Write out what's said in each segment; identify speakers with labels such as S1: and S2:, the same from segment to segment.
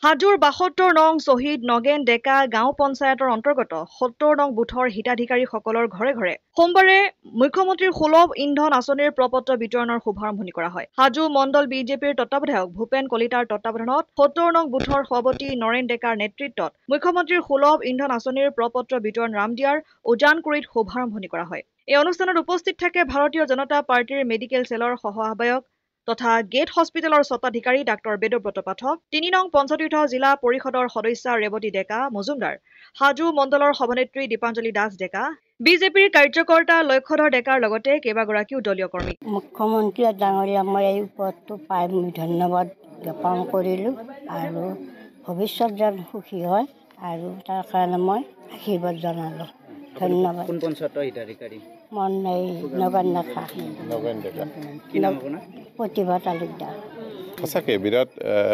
S1: হাজোৰ ৭২ নং শ্বহীদ নগেন ডেকা গাঁও পঞ্চায়তৰ অন্তৰ্গত ৭০ নং বুথৰ হিতাধিকাৰীসকলৰ ঘৰে ঘৰে সোমবাৰে মুখ্যমন্ত্ৰীৰ সুলভ ইন্ধন আঁচনিৰ প্ৰপত্ৰ বিতৰণৰ শুভাৰম্ভণি কৰা হয়। হাজো মণ্ডল বিজেপিৰ তত্বাৱধায়ক ভূপেন কলিতাৰ তত্বাৱধানত ৭০ নং বুথৰ সভাপতি নৰেন ডেকাৰ নেতৃত্বত মুখ্যমন্ত্ৰীৰ সুলভ ইন্ধন আঁচনিৰ প্ৰপত্ৰ বিতৰণ ৰামদিয়াৰ উজানকুৰিত শুভাৰম্ভণি কৰা হয়। এই অনুষ্ঠানত উপস্থিত থাকে ভাৰতীয় জনতা পাৰ্টিৰ মেডিকেল চেলৰ সহ আহ্বায়ক তথা গেট হস্পিটেলৰ স্বত্বাধিকাৰী ডাঃ বেদব্ৰত পাঠক, ৩ নং পঞ্চতীৰ্থ জিলা পৰিষদৰ সদস্যা ৰেৱতী ডেকা মজুমদাৰ, হাজো মণ্ডলৰ সভানেত্ৰী দীপাঞ্জলি দাস ডেকা, বিজেপিৰ কাৰ্যকৰ্তা লক্ষ্যধৰ ডেকাৰ লগতে কেইবাগৰাকীও দলীয় কৰ্মী।
S2: মুখ্যমন্ত্ৰী ডাঙৰীয়া মই এই পদটো পাই মই ধন্যবাদ জ্ঞাপন কৰিলোঁ আৰু ভৱিষ্যত যেন সুখী হয় আৰু তাৰ কাৰণে মই আশীৰ্বাদ জনালোঁ। ধন্যবাদ।
S3: কোন পঞ্চায়তৰ হিতাধিকাৰী?
S2: মন এই নগেন ডেকা।
S3: কি নাম আপোনাৰ?
S2: প্ৰতিভা তালুকদাৰ।
S4: সঁচাকৈ বিৰাট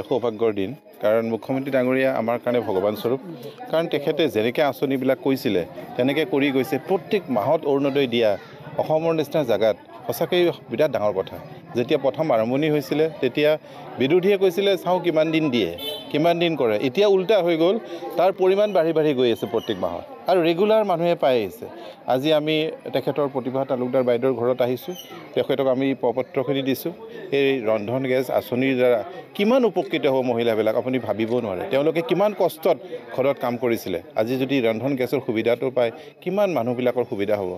S4: সৌভাগ্যৰ দিন, কাৰণ মুখ্যমন্ত্ৰী ডাঙৰীয়া আমাৰ কাৰণে ভগৱান স্বৰূপ। কাৰণ তেখেতে যেনেকৈ আঁচনিবিলাক কৈছিলে তেনেকৈ কৰি গৈছে। প্ৰত্যেক মাহত অৰুণোদয় দিয়া অসমৰ নিচিনা জেগাত সঁচাকৈ বিৰাট ডাঙৰ কথা। যেতিয়া প্ৰথম আৰম্ভণি হৈছিলে তেতিয়া বিৰোধীয়ে কৈছিলে চাওঁ কিমান দিন দিয়ে, কিমান দিন কৰে। এতিয়া উল্টা হৈ গ'ল, তাৰ পৰিমাণ বাঢ়ি বাঢ়ি গৈ আছে প্ৰত্যেক মাহত আৰু ৰেগুলাৰ মানুহে পাই আহিছে। আজি আমি তেখেতৰ প্ৰতিভা তালুকদাৰ বাইদেউৰ ঘৰত আহিছোঁ, তেখেতক আমি প্ৰপত্ৰখিনি দিছোঁ। এই ৰন্ধন গেছ আঁচনিৰ দ্বাৰা কিমান উপকৃত হ'ব মহিলাবিলাক আপুনি ভাবিব নোৱাৰে। তেওঁলোকে কিমান কষ্টত ঘৰত কাম কৰিছিলে, আজি যদি ৰন্ধন গেছৰ সুবিধাটো পায় কিমান মানুহবিলাকৰ সুবিধা হ'ব।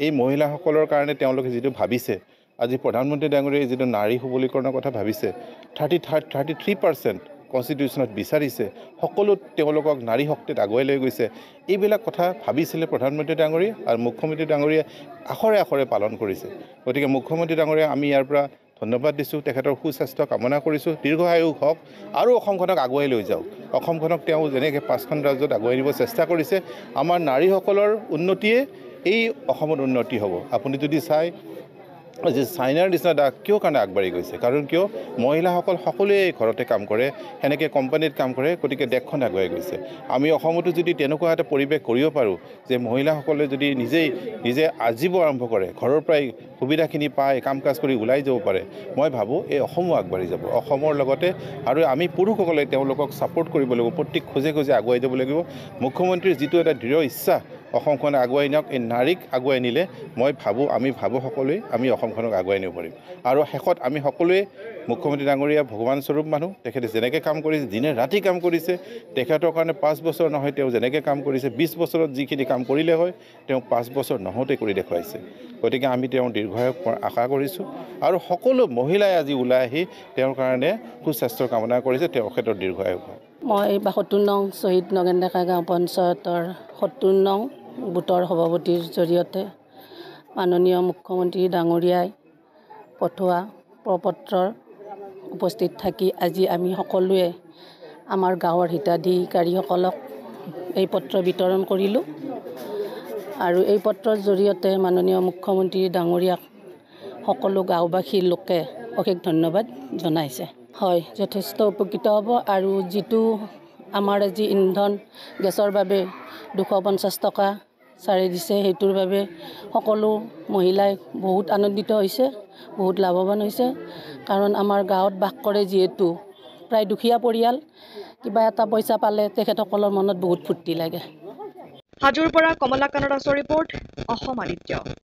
S4: এই মহিলাসকলৰ কাৰণে তেওঁলোকে যিটো ভাবিছে, আজি প্ৰধানমন্ত্ৰী ডাঙৰীয়াই যিটো নাৰী সবলীকৰণৰ কথা ভাবিছে, 33% কনষ্টিটিউশ্যনত বিচাৰিছে, সকলো তেওঁলোকক নাৰী শক্তিত আগুৱাই লৈ গৈছে। এইবিলাক কথা ভাবিছিলে প্ৰধানমন্ত্ৰী ডাঙৰীয়া আৰু মুখ্যমন্ত্ৰী ডাঙৰীয়াই আখৰে আখৰে পালন কৰিছে। গতিকে মুখ্যমন্ত্ৰী ডাঙৰীয়া আমি ইয়াৰ পৰা ধন্যবাদ দিছোঁ, তেখেতৰ সুস্বাস্থ্য কামনা কৰিছোঁ, দীৰ্ঘায়ু হওক আৰু অসমখনক আগুৱাই লৈ যাওক। অসমখনক তেওঁ যেনেকৈ 5খন ৰাজ্যত আগুৱাই নিব চেষ্টা কৰিছে, আমাৰ নাৰীসকলৰ উন্নতিয়ে এই অসমত উন্নতি হ'ব। আপুনি যদি চাই যে চাইনাৰ নিচিনা দেশ কিয় কাৰণে আগবাঢ়ি গৈছে, কাৰণ কিয় মহিলাসকল সকলোৱে ঘৰতে কাম কৰে, সেনেকৈ কোম্পানীত কাম কৰে, গতিকে দেশখন আগুৱাই গৈছে। আমি অসমতো যদি তেনেকুৱা এটা পৰিৱেশ কৰিব পাৰোঁ যে মহিলাসকলে যদি নিজে আজীৱ আৰম্ভ কৰে, ঘৰৰ পৰাই সুবিধাখিনি পাই কাম কাজ কৰি ওলাই যাব পাৰে, মই ভাবোঁ এই অসমো আগবাঢ়ি যাব। অসমৰ লগতে আৰু আমি পুৰুষসকলে তেওঁলোকক ছাপোৰ্ট কৰিব লাগিব, প্ৰত্যেক খোজে খোজে আগুৱাই যাব লাগিব। মুখ্যমন্ত্ৰীৰ যিটো এটা দৃঢ় ইচ্ছা অসমখন আগুৱাই নিয়ক, এই নাৰীক আগুৱাই নিলে আমি ভাবোঁ সকলোৱে আমি অসমখনক আগুৱাই নিব পাৰিম। আৰু শেষত আমি সকলোৱে মুখ্যমন্ত্ৰী ডাঙৰীয়া ভগৱান স্বৰূপ মানুহ, তেখেতে যেনেকৈ কাম কৰিছে, দিনে ৰাতি কাম কৰিছে, তেখেতৰ কাৰণে 5 বছৰ নহয়, তেওঁ যেনেকৈ কাম কৰিছে 20 বছৰত যিখিনি কাম কৰিলে হয় তেওঁ 5 বছৰ নহওঁতে কৰি দেখুৱাইছে। গতিকে আমি তেওঁৰ দীৰ্ঘায়ুক আশা কৰিছোঁ আৰু সকলো মহিলাই আজি ওলাই আহি তেওঁৰ কাৰণে সুস্বাস্থ্যৰ কামনা কৰিছে, তেখেতৰ দীৰ্ঘায়ু হয়।
S2: মই ৭২ নং শ্বহীদ নগেন ডেকা গাঁও পঞ্চায়তৰ ৭০ নং বুথৰ সভাপতিৰ জৰিয়তে মাননীয় মুখ্যমন্ত্ৰী ডাঙৰীয়াই পঠোৱা প্ৰপত্ৰৰ উপস্থিত থাকি আজি আমি সকলোৱে আমাৰ গাঁৱৰ হিতাধিকাৰীসকলক এই পত্ৰ বিতৰণ কৰিলোঁ আৰু এই পত্ৰৰ জৰিয়তে মাননীয় মুখ্যমন্ত্ৰী ডাঙৰীয়াক সকলো গাঁওবাসীৰ লোকে অশেষ ধন্যবাদ জনাইছে। হয়, যথেষ্ট উপকৃত হ'ব আৰু যিটো আমাৰ আজি ইন্ধন গেছৰ বাবে 250 টকা চাৰি দিছে, সেইটোৰ বাবে সকলো মহিলাই বহুত আনন্দিত হৈছে, বহুত লাভৱান হৈছে। কাৰণ আমাৰ গাঁৱত বাস কৰে যিহেতু প্ৰায় দুখীয়া পৰিয়াল, কিবা এটা পইচা পালে তেখেতসকলৰ মনত বহুত ফূৰ্তি লাগে।
S1: হাজোৰ পৰা কমলা কানন দাসৰ ৰিপৰ্ট, অসম আদিত্য।